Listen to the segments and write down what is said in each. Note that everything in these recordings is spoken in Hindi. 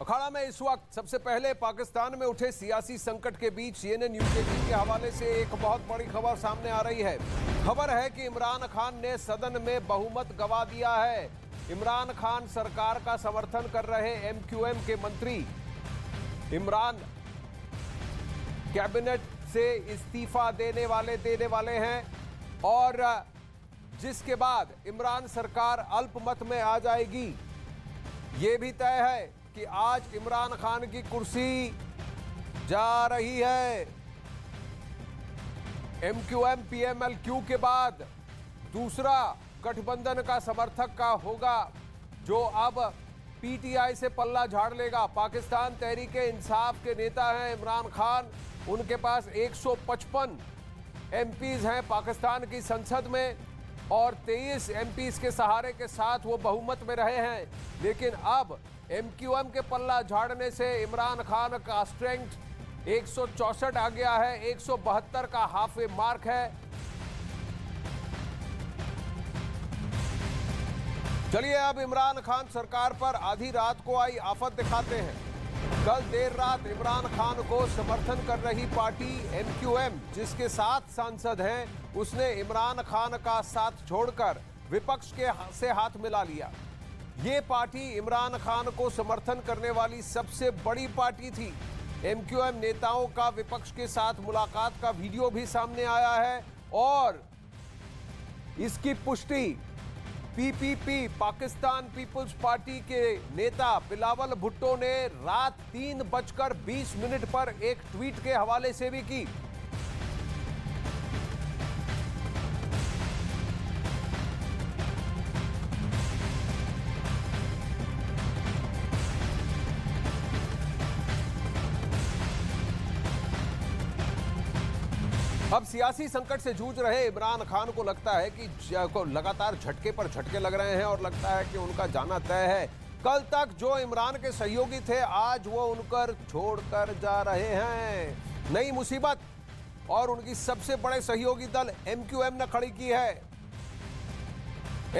अखाड़ा में इस वक्त सबसे पहले पाकिस्तान में उठे सियासी संकट के बीच CNN न्यूज के हवाले से एक बहुत बड़ी खबर सामने आ रही है। खबर है कि इमरान खान ने सदन में बहुमत गंवा दिया है। इमरान खान सरकार का समर्थन कर रहे MQM के मंत्री इमरान कैबिनेट से इस्तीफा देने वाले हैं और जिसके बाद इमरान सरकार अल्पमत में आ जाएगी। ये भी तय है कि आज इमरान खान की कुर्सी जा रही है। MQM PMLQ के बाद दूसरा गठबंधन का समर्थक का होगा जो अब PTI से पल्ला झाड़ लेगा। पाकिस्तान तहरीक-ए-इंसाफ के नेता हैं इमरान खान। उनके पास 155 MPs हैं पाकिस्तान की संसद में और 23 MPs के सहारे के साथ वो बहुमत में रहे हैं। लेकिन अब MQM के पल्ला झाड़ने से इमरान खान का स्ट्रेंथ 164 आ गया है, 172 का हाफ मार्क है। चलिए अब इमरान खान सरकार पर आधी रात को आई आफत दिखाते हैं। कल देर रात इमरान खान को समर्थन कर रही पार्टी MQM, जिसके 7 सांसद हैं, उसने इमरान खान का साथ छोड़कर विपक्ष के से हाथ मिला लिया। ये पार्टी इमरान खान को समर्थन करने वाली सबसे बड़ी पार्टी थी। MQM नेताओं का विपक्ष के साथ मुलाकात का वीडियो भी सामने आया है और इसकी पुष्टि PPP पाकिस्तान पीपुल्स पार्टी के नेता बिलावल भुट्टो ने रात 3:20 पर एक ट्वीट के हवाले से भी की। अब सियासी संकट से जूझ रहे इमरान खान को लगता है कि लगातार झटके पर झटके लग रहे हैं और लगता है कि उनका जाना तय है। कल तक जो इमरान के सहयोगी थे आज वो उनकर छोड़कर जा रहे हैं। नई मुसीबत और उनकी सबसे बड़े सहयोगी दल MQM ने खड़ी की है।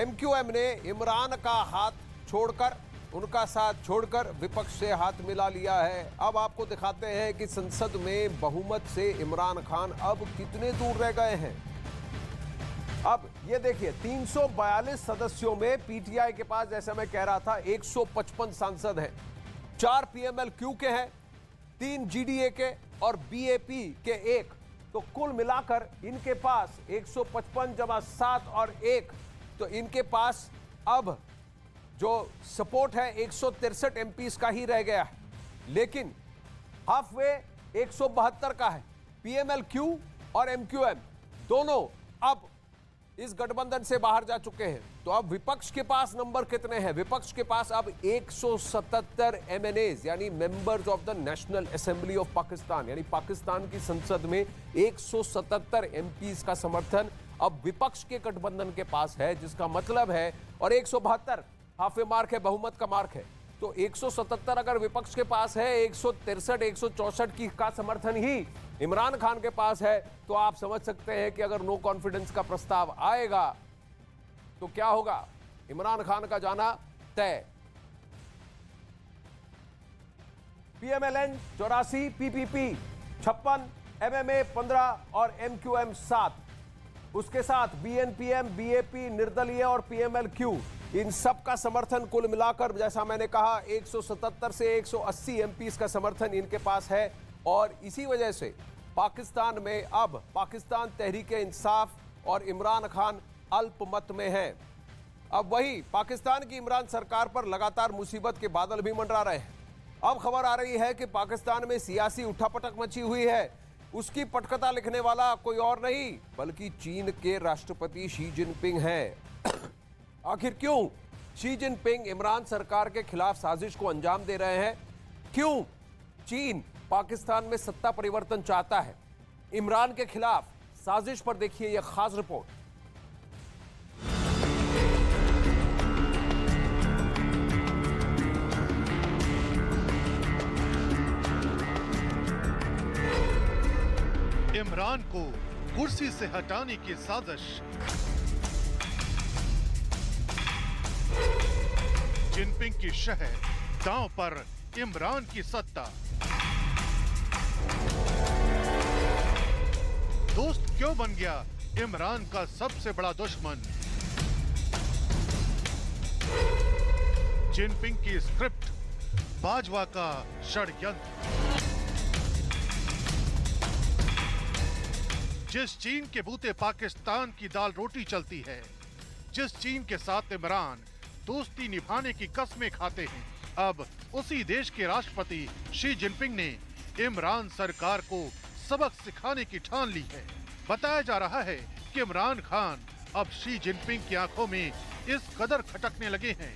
MQM ने इमरान का हाथ छोड़कर, उनका साथ छोड़कर विपक्ष से हाथ मिला लिया है। अब आपको दिखाते हैं कि संसद में बहुमत से इमरान खान अब कितने दूर रह गए हैं। अब ये देखिए 342 सदस्यों में PTI के पास, जैसा मैं कह रहा था, 155 सांसद हैं। 4 PMLQ के हैं, 3 GDA के और BAP के 1। तो कुल मिलाकर इनके पास 155 जमा 7 और 1, तो इनके पास अब जो सपोर्ट है 163 MPs का ही रह गया है। लेकिन हाफ वे 172 का है। PMLQ और MQM दोनों अब इस गठबंधन से बाहर जा चुके हैं। तो अब विपक्ष के पास नंबर कितने हैं? विपक्ष के पास अब 177 MNAs यानी members of the national assembly of Pakistan, यानी पाकिस्तान की संसद में 177 MPs का समर्थन अब विपक्ष के गठबंधन के पास है, जिसका मतलब है, और 172 हाफ मार्क है, बहुमत का मार्क है। तो 177 अगर विपक्ष के पास है, 163 164 की का समर्थन ही इमरान खान के पास है, तो आप समझ सकते हैं कि अगर नो कॉन्फिडेंस का प्रस्ताव आएगा तो क्या होगा। इमरान खान का जाना तय। PMLN 84, PPP 56, MMA 15 और MQM 7, उसके साथ BNPM, BAP, निर्दलीय और PMLQ, इन सब का समर्थन कुल मिलाकर, जैसा मैंने कहा, 177 से 180 MPs का समर्थन इनके पास है। और इसी वजह से पाकिस्तान में अब पाकिस्तान तहरीक-ए-इंसाफ और इमरान खान अल्पमत में हैं। अब वही पाकिस्तान की इमरान सरकार पर लगातार मुसीबत के बादल भी मंडरा रहे हैं। अब खबर आ रही है कि पाकिस्तान में सियासी उठापटक मची हुई है। उसकी पटकथा लिखने वाला कोई और नहीं बल्कि चीन के राष्ट्रपति शी जिनपिंग हैं। आखिर क्यों शी जिनपिंग इमरान सरकार के खिलाफ साजिश को अंजाम दे रहे हैं? क्यों चीन पाकिस्तान में सत्ता परिवर्तन चाहता है? इमरान के खिलाफ साजिश पर देखिए यह खास रिपोर्ट। इमरान को कुर्सी से हटाने की साजिश। जिनपिंग की शहर दांव पर इमरान की सत्ता। दोस्त क्यों बन गया इमरान का सबसे बड़ा दुश्मन? जिनपिंग की स्क्रिप्ट, बाजवा का षड्यंत्र। जिस चीन के बूते पाकिस्तान की दाल रोटी चलती है, जिस चीन के साथ इमरान दोस्ती निभाने की कस्में खाते हैं, अब उसी देश के राष्ट्रपति शी जिनपिंग ने इमरान सरकार को सबक सिखाने की ठान ली है। बताया जा रहा है कि इमरान खान अब शी जिनपिंग की आंखों में इस कदर खटकने लगे हैं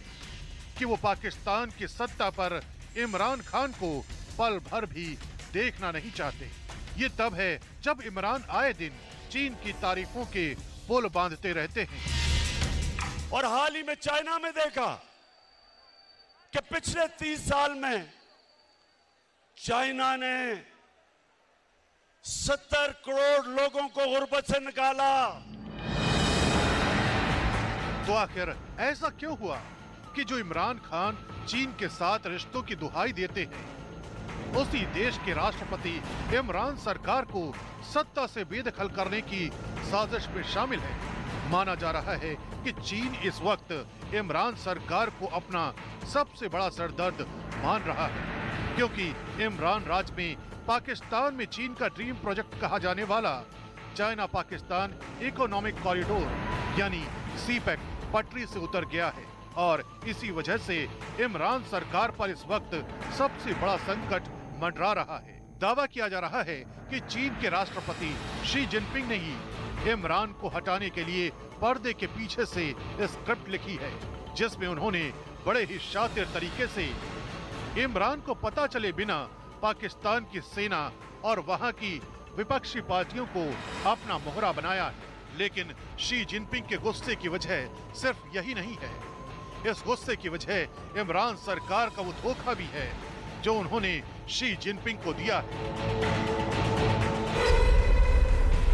कि वो पाकिस्तान की सत्ता पर इमरान खान को पल भर भी देखना नहीं चाहते। ये तब है जब इमरान आए दिन चीन की तारीफों के पुल बांधते रहते हैं। और हाल ही में चाइना में देखा कि पिछले 30 साल में चाइना ने 70 करोड़ लोगों को गुर्बत से निकाला। तो आखिर ऐसा क्यों हुआ कि जो इमरान खान चीन के साथ रिश्तों की दुहाई देते हैं, उसी देश के राष्ट्रपति इमरान सरकार को सत्ता से बेदखल करने की साजिश में शामिल है। माना जा रहा है कि चीन इस वक्त इमरान सरकार को अपना सबसे बड़ा सरदर्द मान रहा है, क्योंकि इमरान राज में पाकिस्तान में चीन का ड्रीम प्रोजेक्ट कहा जाने वाला चाइना पाकिस्तान इकोनॉमिक कॉरिडोर यानी सीपेक पटरी से उतर गया है और इसी वजह से इमरान सरकार पर इस वक्त सबसे बड़ा संकट मंडरा रहा है। दावा किया जा रहा है कि चीन के राष्ट्रपति शी जिनपिंग ने ही इमरान को हटाने के लिए पर्दे के पीछे से स्क्रिप्ट लिखी है, जिसमें उन्होंने बड़े ही शातिर तरीके से इमरान को पता चले बिना पाकिस्तान की सेना और वहां की विपक्षी पार्टियों को अपना मोहरा बनाया है। लेकिन शी जिनपिंग के गुस्से की वजह सिर्फ यही नहीं है। इस गुस्से की वजह इमरान सरकार का वो धोखा भी है जो उन्होंने शी जिनपिंग को दिया है।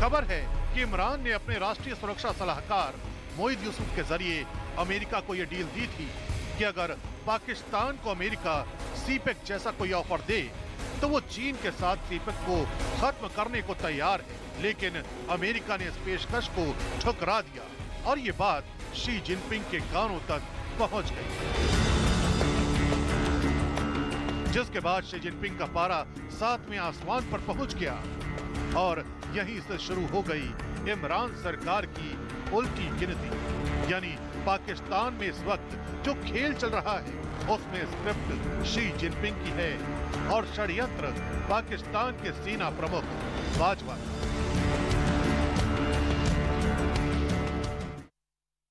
खबर है कि इमरान ने अपने राष्ट्रीय सुरक्षा सलाहकार मोईद यूसुफ के जरिए अमेरिका को यह डील दी थी कि अगर पाकिस्तान को अमेरिका सीपेक जैसा कोई ऑफर दे तो वो चीन के साथ सीपेक को खत्म करने को तैयार है। लेकिन अमेरिका ने इस पेशकश को ठुकरा दिया और ये बात शी जिनपिंग के कानों तक पहुंच गई, जिसके बाद शी जिनपिंग का पारा 7वें आसमान पर पहुंच गया और यहीं से शुरू हो गई इमरान सरकार की उल्टी गिनती। यानी पाकिस्तान में इस वक्त जो खेल चल रहा है उसमें स्क्रिप्ट शी जिनपिंग की है और षड्यंत्र पाकिस्तान के सेना प्रमुख बाजवा।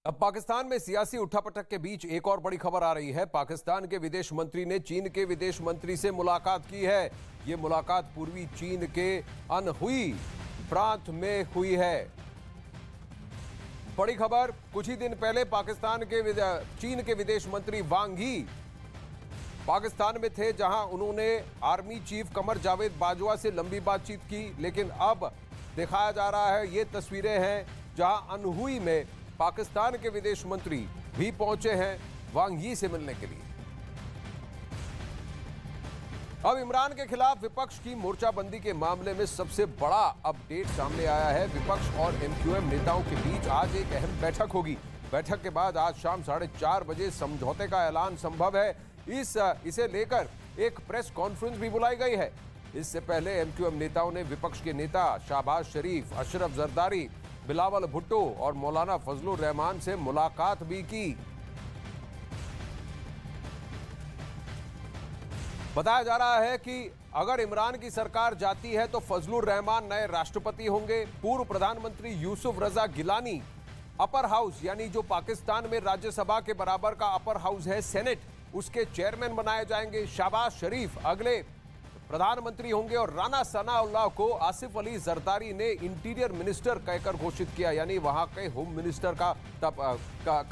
अब पाकिस्तान में सियासी उठापटक के बीच एक और बड़ी खबर आ रही है। पाकिस्तान के विदेश मंत्री ने चीन के विदेश मंत्री से मुलाकात की है। ये मुलाकात पूर्वी चीन के अनहुई प्रांत में हुई है। बड़ी खबर, कुछ ही दिन पहले चीन के विदेश मंत्री वांग यी पाकिस्तान में थे, जहां उन्होंने आर्मी चीफ कमर जावेद बाजवा से लंबी बातचीत की। लेकिन अब दिखाया जा रहा है, ये तस्वीरें हैं जहां अनहुई में पाकिस्तान के विदेश मंत्री भी पहुंचे हैं वांग यी से मिलने के लिए। अब इमरान के खिलाफ विपक्ष की मोर्चाबंदी के मामले में सबसे बड़ा अपडेट सामने आया है। विपक्ष और एमक्यूएम नेताओं के बीच आज एक अहम बैठक होगी। बैठक के बाद आज शाम 4:30 बजे समझौते का ऐलान संभव है। इसे लेकर एक प्रेस कॉन्फ्रेंस भी बुलाई गई है। इससे पहले एमक्यूएम नेताओं ने विपक्ष के नेता शाहबाज शरीफ, अशरफ जरदारी, बिलावल भुट्टो और मौलाना फजलुर रहमान से मुलाकात भी की। बताया जा रहा है कि अगर इमरान की सरकार जाती है तो फजलुर रहमान नए राष्ट्रपति होंगे। पूर्व प्रधानमंत्री यूसुफ रजा गिलानी अपर हाउस, यानी जो पाकिस्तान में राज्यसभा के बराबर का अपर हाउस है सेनेट, उसके चेयरमैन बनाए जाएंगे। शाहबाज शरीफ अगले प्रधानमंत्री होंगे और राना सनाउल्लाह को आसिफ अली जरदारी ने इंटीरियर मिनिस्टर कहकर घोषित किया, यानी वहां के होम मिनिस्टर का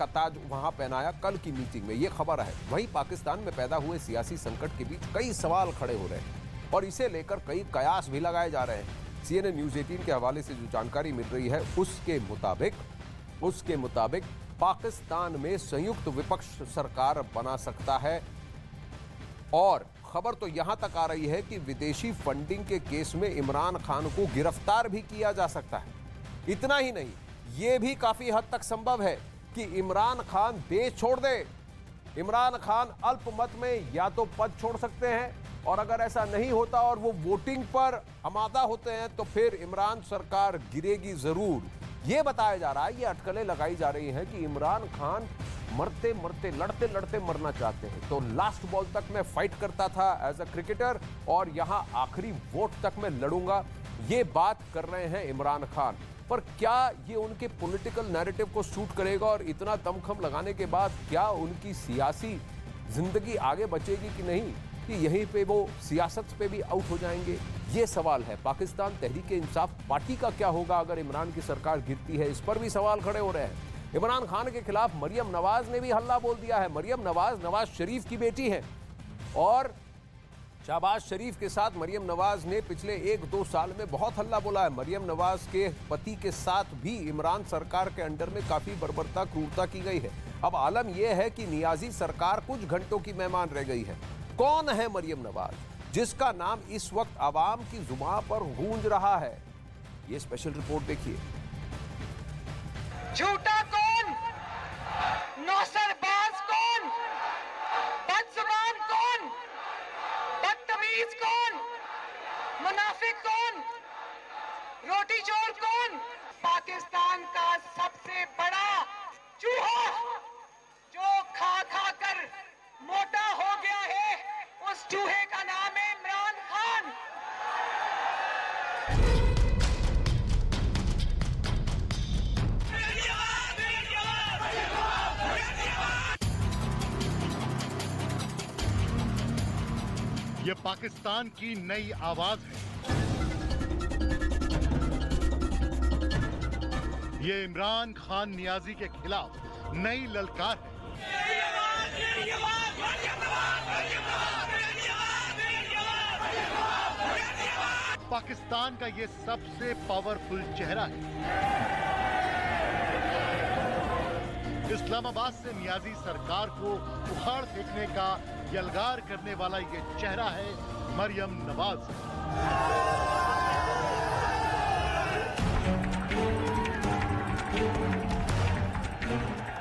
ताज वहां पहनाया कल की मीटिंग में। यह खबर है। वहीं पाकिस्तान में पैदा हुए सियासी संकट के बीच कई सवाल खड़े हो रहे हैं और इसे लेकर कई कयास भी लगाए जा रहे हैं। CNN न्यूज 18 के हवाले से जो जानकारी मिल रही है उसके मुताबिक पाकिस्तान में संयुक्त विपक्ष सरकार बना सकता है और खबर तो यहां तक आ रही है कि विदेशी फंडिंग के केस में इमरान खान को गिरफ्तार भी किया जा सकता है। इतना ही नहीं, यह भी काफी हद तक संभव है कि इमरान खान देश छोड़ दे। इमरान खान अल्पमत में या तो पद छोड़ सकते हैं, और अगर ऐसा नहीं होता और वो वोटिंग पर आमादा होते हैं तो फिर इमरान सरकार गिरेगी जरूर। ये बताया जा रहा है, ये अटकलें लगाई जा रही हैं कि इमरान खान मरते मरते लड़ते लड़ते मरना चाहते हैं। तो लास्ट बॉल तक मैं फाइट करता था एज अ क्रिकेटर, और यहां आखिरी वोट तक मैं लड़ूंगा, ये बात कर रहे हैं इमरान खान। पर क्या ये उनके पॉलिटिकल नैरेटिव को सूट करेगा, और इतना दमखम लगाने के बाद क्या उनकी सियासी जिंदगी आगे बचेगी कि नहीं, कि यहीं पे वो सियासत पे भी आउट हो जाएंगे, ये सवाल है। पाकिस्तान तहरीक-ए-इंसाफ पार्टी का क्या होगा अगर इमरान की सरकार गिरती है, इस पर भी सवाल खड़े हो रहे हैं। इमरान खान के खिलाफ मरियम नवाज ने भी हल्ला बोल दिया है। मरियम नवाज नवाज शरीफ की बेटी है, और शहबाज शरीफ के साथ मरियम नवाज ने पिछले 1-2 साल में बहुत हल्ला बोला है। मरियम नवाज के पति के साथ भी इमरान सरकार के अंडर में काफी बर्बरता, क्रूरता की गई है। अब आलम यह है कि नियाजी सरकार कुछ घंटों की मेहमान रह गई है। कौन है मरियम नवाज, जिसका नाम इस वक्त आवाम की जुबान पर गूंज रहा है? ये स्पेशल रिपोर्ट देखिए। झूठा कौन, नौसरबाज कौन, बदजुबान कौन, बदतमीज कौन, मुनाफिक कौन, रोटी चोर कौन? पाकिस्तान का सबसे बड़ा चूहा जो खा खा कर मोटा हो गया है, उस चूहे का नाम है इमरान खान। ये पाकिस्तान की नई आवाज है। ये इमरान खान नियाजी के खिलाफ नई ललकार है। पाकिस्तान का ये सबसे पावरफुल चेहरा है। इस्लामाबाद से नियाजी सरकार को उखाड़ फेंकने का यलगार करने वाला ये चेहरा है मरियम नवाज।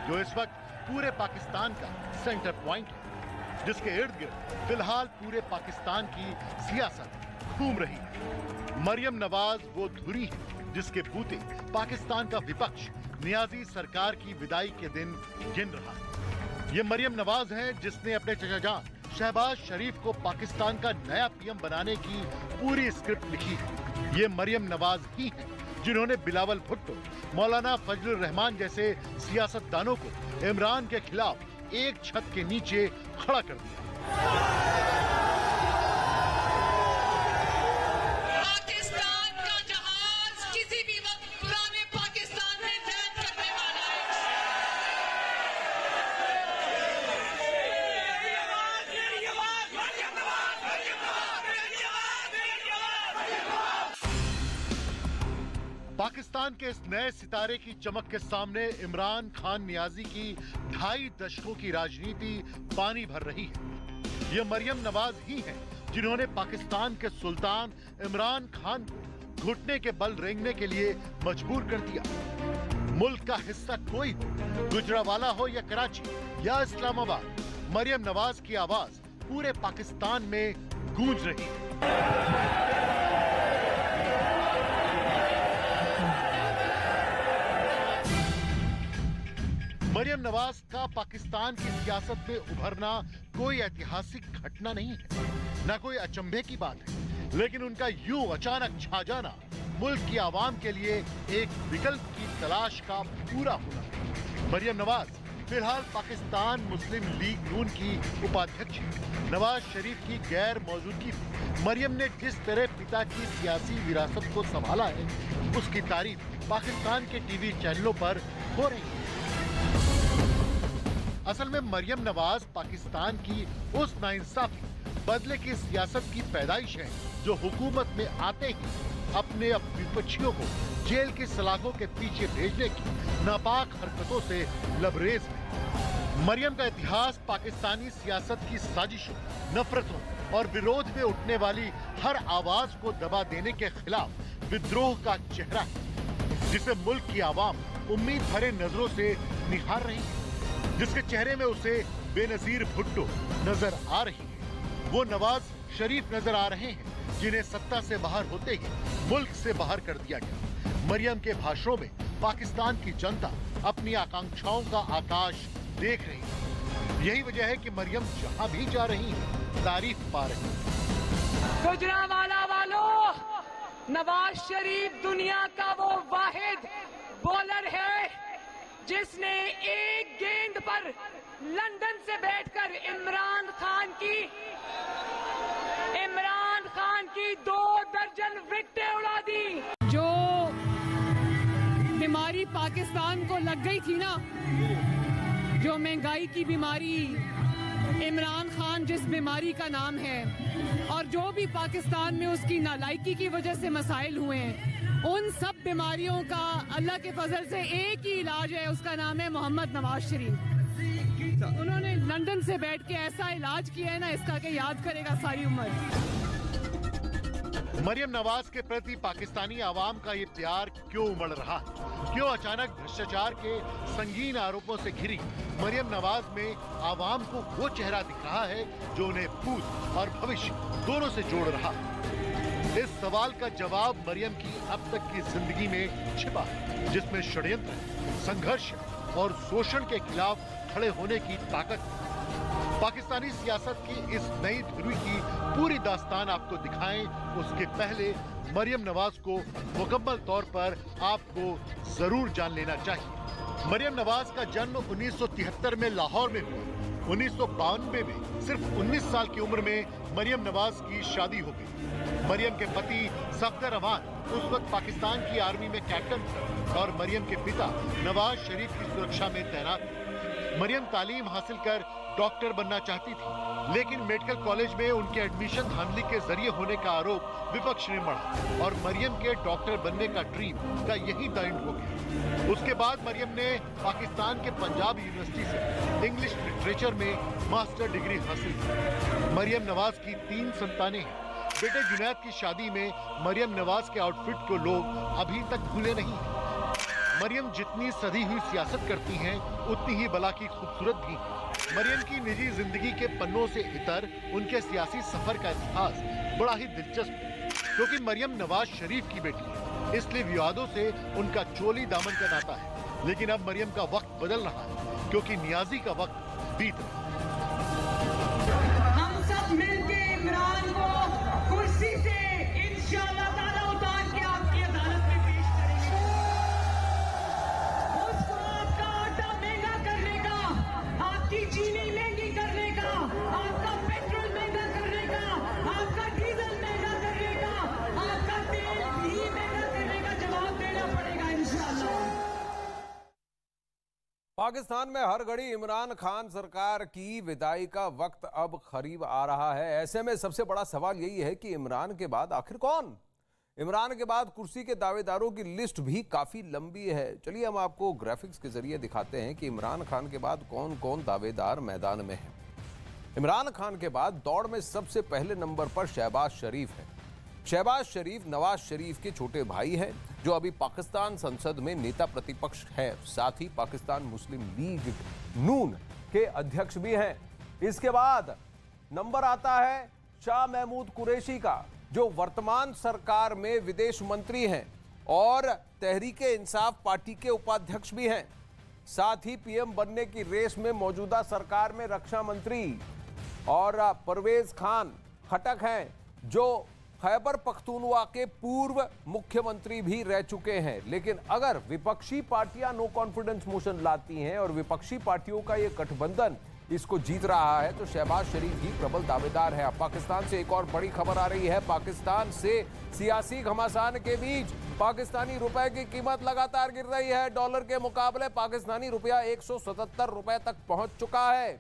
जो इस वक्त पूरे पाकिस्तान का सेंटर पॉइंट है, जिसके इर्द गिर्द फिलहाल पूरे पाकिस्तान की सियासत घूम रही है। मरियम नवाज वो धुरी है जिसके बूते पाकिस्तान का विपक्ष नियाजी सरकार की विदाई के दिन गिन रहा है। ये मरियम नवाज है जिसने अपने चचा जान शहबाज शरीफ को पाकिस्तान का नया पीएम बनाने की पूरी स्क्रिप्ट लिखी है। ये मरियम नवाज ही है जिन्होंने बिलावल भुट्टो, मौलाना फजलुर रहमान जैसे सियासतदानों को इमरान के खिलाफ एक छत के नीचे खड़ा कर दिया। पाकिस्तान के इस नए सितारे की चमक के सामने इमरान खान नियाजी की 2.5 दशकों की राजनीति पानी भर रही है। ये मरियम नवाज ही हैं जिन्होंने पाकिस्तान के सुल्तान इमरान खान को घुटने के बल रेंगने के लिए मजबूर कर दिया। मुल्क का हिस्सा कोई हो, गुजरावाला हो या कराची या इस्लामाबाद, मरियम नवाज की आवाज पूरे पाकिस्तान में गूंज रही है। मरियम नवाज का पाकिस्तान की सियासत में उभरना कोई ऐतिहासिक घटना नहीं है, न कोई अचंभे की बात है, लेकिन उनका यूं अचानक छा जाना मुल्क की आवाम के लिए एक विकल्प की तलाश का पूरा होना है। मरियम नवाज फिलहाल पाकिस्तान मुस्लिम लीग नून की उपाध्यक्ष है। नवाज शरीफ की गैर मौजूदगी में मरियम ने जिस तरह पिता की सियासी विरासत को संभाला है, उसकी तारीफ पाकिस्तान के टीवी चैनलों पर हो रही है। असल में मरियम नवाज पाकिस्तान की उस नाइंसाफी बदले की सियासत की पैदाइश है जो हुकूमत में आते ही अपने विपक्षियों को जेल की सलाखों के पीछे भेजने की नापाक हरकतों से लबरेज है। मरियम का इतिहास पाकिस्तानी सियासत की साजिशों, नफरतों और विरोध में उठने वाली हर आवाज को दबा देने के खिलाफ विद्रोह का चेहरा है, जिसे मुल्क की आवाम उम्मीद भरे नजरों से निहार रही है, जिसके चेहरे में उसे बेनजीर भुट्टो नजर आ रही है। वो नवाज शरीफ नजर आ रहे हैं जिन्हें सत्ता से बाहर होते ही मुल्क से बाहर कर दिया गया। मरियम के भाषणों में पाकिस्तान की जनता अपनी आकांक्षाओं का आकाश देख रही है। यही वजह है कि मरियम जहां भी जा रही है तारीफ पा रही है। गुजरांवाला वालों, नवाज शरीफ दुनिया का वो वाहिद बॉलर है जिसने एक गेंद पर लंदन से बैठकर इमरान खान की 2 दर्जन विकेटें उड़ा दी। जो बीमारी पाकिस्तान को लग गई थी ना, जो महंगाई की बीमारी, इमरान खान जिस बीमारी का नाम है, और जो भी पाकिस्तान में उसकी नालायकी की वजह से मसाइल हुए हैं, उन सब बीमारियों का अल्लाह के फजल से एक ही इलाज है, उसका नाम है मोहम्मद नवाज शरीफ। उन्होंने लंदन से बैठ के ऐसा इलाज किया है ना, इसका के याद करेगा सारी उम्र। मरियम नवाज के प्रति पाकिस्तानी आवाम का ये प्यार क्यों उमड़ रहा है? क्यों अचानक भ्रष्टाचार के संगीन आरोपों से घिरी मरियम नवाज में आवाम को वो चेहरा दिख रहा है जो उन्हें भूत और भविष्य दोनों से जोड़ रहा है? इस सवाल का जवाब मरियम की अब तक की जिंदगी में छिपा है, जिसमें षड्यंत्र, संघर्ष और शोषण के खिलाफ खड़े होने की ताकत। पाकिस्तानी सियासत की इस नई ध्रुवी की पूरी दास्तान आपको दिखाएं, उसके पहले मरियम नवाज को मुकम्मल तौर पर आपको जरूर जान लेना चाहिए। मरियम नवाज का जन्म 1973 में लाहौर में हुआ। 1992 में सिर्फ 19 साल की उम्र में मरियम नवाज की शादी हो गई। मरियम के पति सफदर अमान उस वक्त पाकिस्तान की आर्मी में कैप्टन थे और मरियम के पिता नवाज शरीफ की सुरक्षा में तैनात थे। मरियम तालीम हासिल कर डॉक्टर बनना चाहती थी, लेकिन मेडिकल कॉलेज में उनके एडमिशन धांधली के जरिए होने का आरोप विपक्ष ने मढ़ा और मरियम के डॉक्टर बनने का ड्रीम का यही द एंड हो गया। उसके बाद मरियम ने पाकिस्तान के पंजाब यूनिवर्सिटी से इंग्लिश लिटरेचर में मास्टर डिग्री हासिल की। मरियम नवाज की 3 संतानें हैं। बेटे जुनैद की शादी में मरियम नवाज के आउटफिट को लोग अभी तक भूले नहीं हैं। मरियम जितनी सधी हुई सियासत करती हैं, उतनी ही बला की खूबसूरत भी हैं। मरियम की निजी जिंदगी के पन्नों से इतर उनके सियासी सफर का इतिहास बड़ा ही दिलचस्प है, क्योंकि मरियम नवाज शरीफ की बेटी है, इसलिए विवादों से उनका चोली दामन का नाता है। लेकिन अब मरियम का वक्त बदल रहा है, क्योंकि नियाजी का वक्त बीत रहा है। हम सब मिलके इमरान को कुर्सी से इंशाअल्लाह ताला उतार के आपकी अदालत में पेश करेंगे। उसको आपका आटा महंगा करने का, आपकी चीनी महंगी करने का, आपका पेट्रोल महंगा करने का, आपका डीजल महंगा करने का, आपका तेल भी महंगा करने का जवाब देना पड़ेगा इंशाअल्लाह। पाकिस्तान में हर घड़ी इमरान खान सरकार की विदाई का वक्त अब करीब आ रहा है। ऐसे में सबसे बड़ा सवाल यही है कि इमरान के बाद आखिर कौन? इमरान के बाद कुर्सी के दावेदारों की लिस्ट भी काफी लंबी है। चलिए हम आपको ग्राफिक्स के जरिए दिखाते हैं कि इमरान खान के बाद कौन कौन दावेदार मैदान में हैं। इमरान खान के बाद दौड़ में सबसे पहले नंबर पर शहबाज शरीफ है। शहबाज शरीफ नवाज शरीफ के छोटे भाई हैं, जो अभी पाकिस्तान संसद में नेता प्रतिपक्ष है, साथ ही पाकिस्तान मुस्लिम लीग नून के अध्यक्ष भी हैं। इसके बाद नंबर आता है शाह महमूद कुरैशी का, जो वर्तमान सरकार में विदेश मंत्री हैं और तहरीके इंसाफ पार्टी के उपाध्यक्ष भी हैं। साथ ही पीएम बनने की रेस में मौजूदा सरकार में रक्षा मंत्री और परवेज खान खटक हैं, जो खैबर पख्तूनवा के पूर्व मुख्यमंत्री भी रह चुके हैं। लेकिन अगर विपक्षी पार्टियां नो कॉन्फिडेंस मोशन लाती हैं और विपक्षी पार्टियों का यह गठबंधन इसको जीत रहा है, तो शहबाज शरीफ ही प्रबल दावेदार है। अब पाकिस्तान से एक और बड़ी खबर आ रही है। पाकिस्तान से सियासी घमासान के बीच पाकिस्तानी रुपए की कीमत लगातार गिर रही है। डॉलर के मुकाबले पाकिस्तानी रुपया 177 रुपए तक पहुंच चुका है।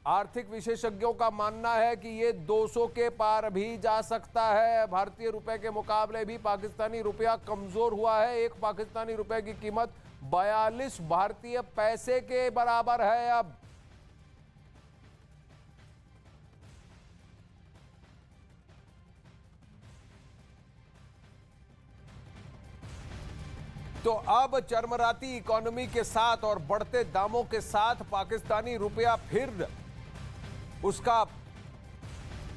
आर्थिक विशेषज्ञों का मानना है कि ये 200 के पार भी जा सकता है। भारतीय रुपए के मुकाबले भी पाकिस्तानी रुपया कमजोर हुआ है। एक पाकिस्तानी रुपए की कीमत 42 भारतीय पैसे के बराबर है। अब तो अब चरमराती इकोनॉमी के साथ और बढ़ते दामों के साथ पाकिस्तानी रुपया फिर उसका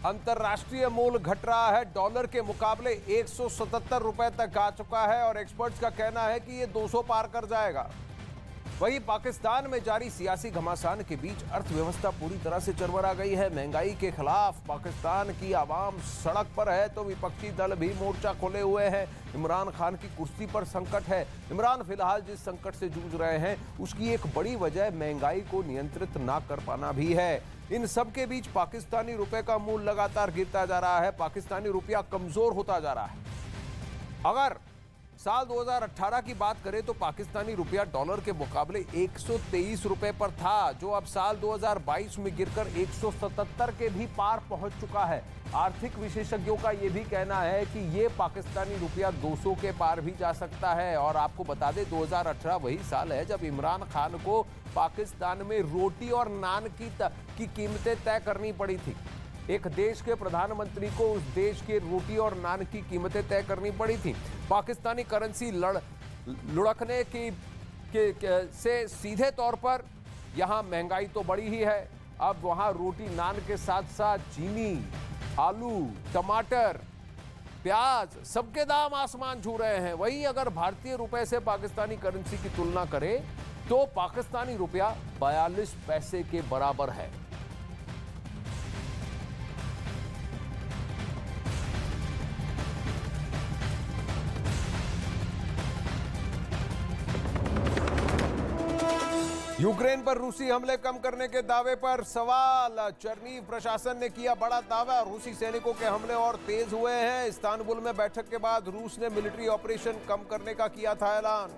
अंतर्राष्ट्रीय मूल्य घट रहा है। डॉलर के मुकाबले 177 रुपए तक आ चुका है और एक्सपर्ट्स का कहना है कि ये 200 पार कर जाएगा। वहीं पाकिस्तान में जारी सियासी घमासान के बीच अर्थव्यवस्था पूरी तरह से चरमरा गई है। महंगाई के खिलाफ पाकिस्तान की आवाम सड़क पर है तो विपक्षी दल भी मोर्चा खोले हुए हैं। इमरान खान की कुर्सी पर संकट है। इमरान फिलहाल जिस संकट से जूझ रहे हैं उसकी एक बड़ी वजह महंगाई को नियंत्रित ना कर पाना भी है। इन सब के बीच पाकिस्तानी रुपए का मूल्य लगातार गिरता जा रहा है। पाकिस्तानी रुपया कमजोर होता जा रहा है। अगर साल 2018 की बात करें तो पाकिस्तानी रुपया डॉलर के मुकाबले 123 रुपए पर था, जो अब साल 2022 में गिरकर 177 के भी पार पहुंच चुका है। आर्थिक विशेषज्ञों का यह भी कहना है कि ये पाकिस्तानी रुपया 200 के पार भी जा सकता है। और आपको बता दें 2018 वही साल है जब इमरान खान को पाकिस्तान में रोटी और नान की कीमतें तय करनी पड़ी थी। एक देश के प्रधानमंत्री को उस देश के रोटी और नान की कीमतें तय करनी पड़ी थी। पाकिस्तानी करेंसी लुढ़कने से सीधे तौर पर यहां महंगाई तो बढ़ी ही है। अब वहां रोटी नान के साथ साथ चीनी, आलू, टमाटर, प्याज सबके दाम आसमान छू रहे हैं। वहीं अगर भारतीय रुपए से पाकिस्तानी करेंसी की तुलना करें तो पाकिस्तानी रुपया 42 पैसे के बराबर है। यूक्रेन पर रूसी हमले कम करने के दावे पर सवाल। चरनीव प्रशासन ने किया बड़ा दावा। रूसी सैनिकों के हमले और तेज हुए हैं। इस्तांबुल में बैठक के बाद रूस ने मिलिट्री ऑपरेशन कम करने का किया था ऐलान।